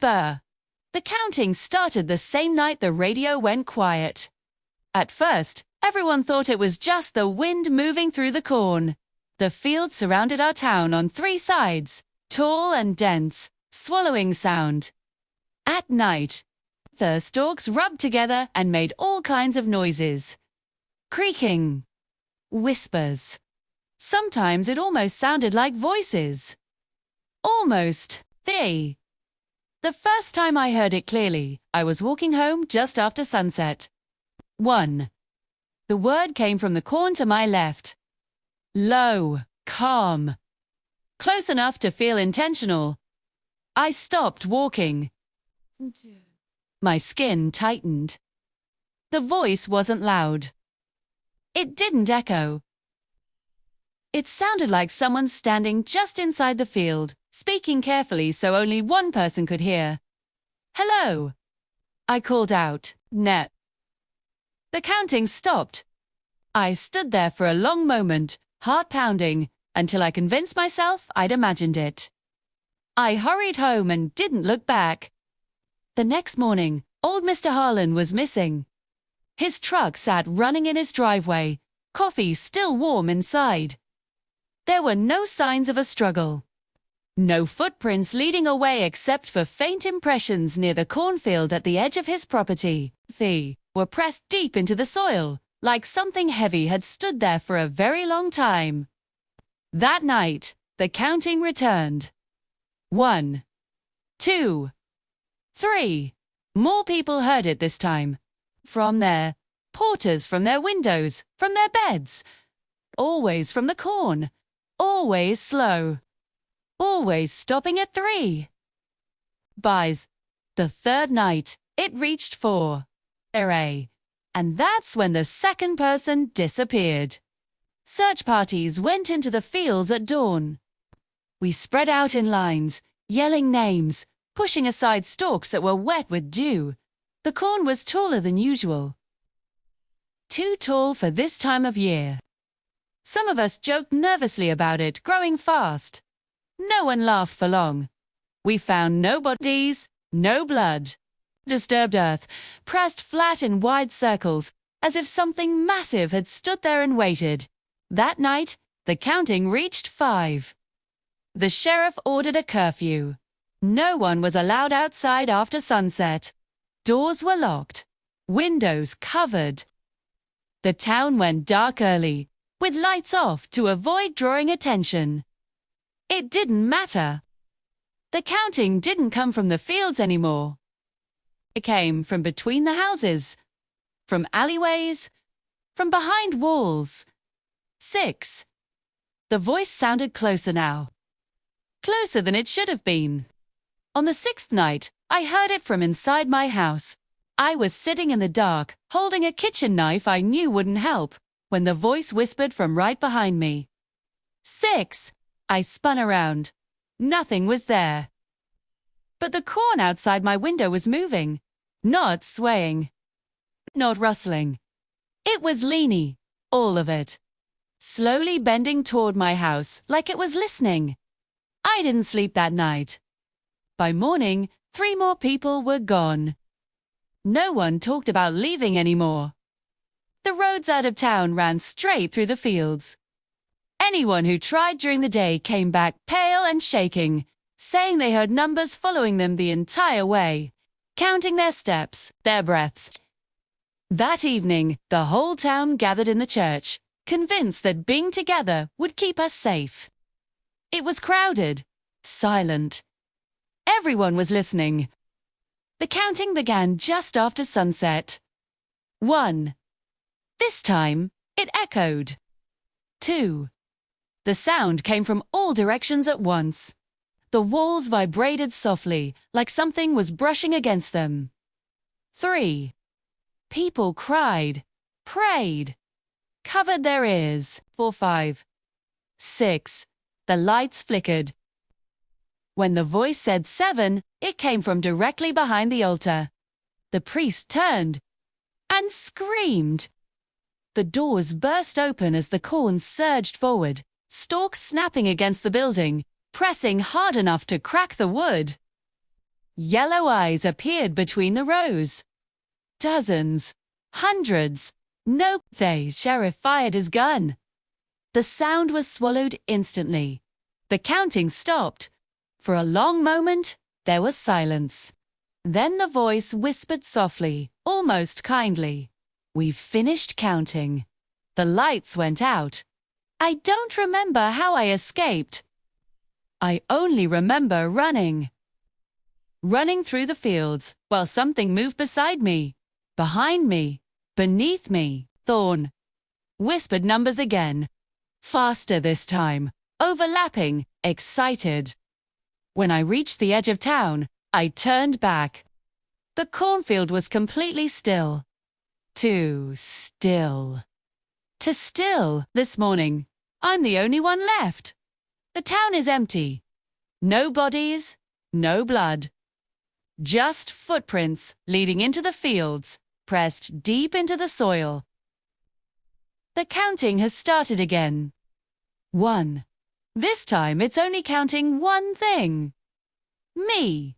whisper. The counting started the same night the radio went quiet. At first, everyone thought it was just the wind moving through the corn. The fields surrounded our town on 3 sides, tall and dense, swallowing sound. At night, the stalks rubbed together and made all kinds of noises. Creaking. Whispers. Sometimes it almost sounded like voices. Almost. The first time I heard it clearly, I was walking home just after sunset. 1. The word came from the corn to my left. Low, calm. Close enough to feel intentional. I stopped walking. 2. My skin tightened. The voice wasn't loud. It didn't echo. It sounded like someone standing just inside the field, speaking carefully so only one person could hear. Hello, I called out. Net. The counting stopped. I stood there for a long moment, heart pounding, until I convinced myself I'd imagined it. I hurried home and didn't look back. The next morning, old Mr. Harlan was missing. His truck sat running in his driveway, coffee still warm inside. There were no signs of a struggle. No footprints leading away except for faint impressions near the cornfield at the edge of his property. They were pressed deep into the soil, like something heavy had stood there for a very long time. That night, the counting returned. 1, 2, 3. More people heard it this time. From there, porters from their windows, from their beds. Always from the corn. Always slow. Always stopping at 3. By the third night, it reached 4. And that's when the second person disappeared. Search parties went into the fields at dawn. We spread out in lines, yelling names, pushing aside stalks that were wet with dew. The corn was taller than usual. Too tall for this time of year. Some of us joked nervously about it growing fast. No one laughed for long. We found no bodies, no blood. Disturbed earth, pressed flat in wide circles, as if something massive had stood there and waited. That night, the counting reached 5. The sheriff ordered a curfew. No one was allowed outside after sunset. Doors were locked, windows covered. The town went dark early, with lights off to avoid drawing attention. It didn't matter. The counting didn't come from the fields anymore. It came from between the houses, from alleyways, from behind walls. 6. The voice sounded closer now. Closer than it should have been. On the 6th night, I heard it from inside my house. I was sitting in the dark, holding a kitchen knife I knew wouldn't help, when the voice whispered from right behind me. 6. I spun around. Nothing was there. But the corn outside my window was moving, not swaying, not rustling. It was leany, all of it, slowly bending toward my house like it was listening. I didn't sleep that night. By morning, 3 more people were gone. No one talked about leaving anymore. The roads out of town ran straight through the fields. Anyone who tried during the day came back pale and shaking, saying they heard numbers following them the entire way, counting their steps, their breaths. That evening, the whole town gathered in the church, convinced that being together would keep us safe. It was crowded, silent. Everyone was listening. The counting began just after sunset. 1. This time, it echoed. 2. The sound came from all directions at once. The walls vibrated softly, like something was brushing against them. 3. People cried, prayed, covered their ears. 4, 5. 6. The lights flickered. When the voice said 7, it came from directly behind the altar. The priest turned and screamed. The doors burst open as the corn surged forward, stalks snapping against the building, pressing hard enough to crack the wood. Yellow eyes appeared between the rows. Dozens, hundreds. No, the sheriff fired his gun. The sound was swallowed instantly. The counting stopped. For a long moment, there was silence. Then the voice whispered softly, almost kindly, "We've finished counting." The lights went out. I don't remember how I escaped. I only remember running. Running through the fields while something moved beside me, behind me, beneath me. Thorn whispered numbers again. Faster this time, overlapping, excited. When I reached the edge of town, I turned back. The cornfield was completely still. Too still. Too still this morning. I'm the only one left. The town is empty. No bodies, no blood. Just footprints leading into the fields, pressed deep into the soil. The counting has started again. 1. This time it's only counting one thing. Me.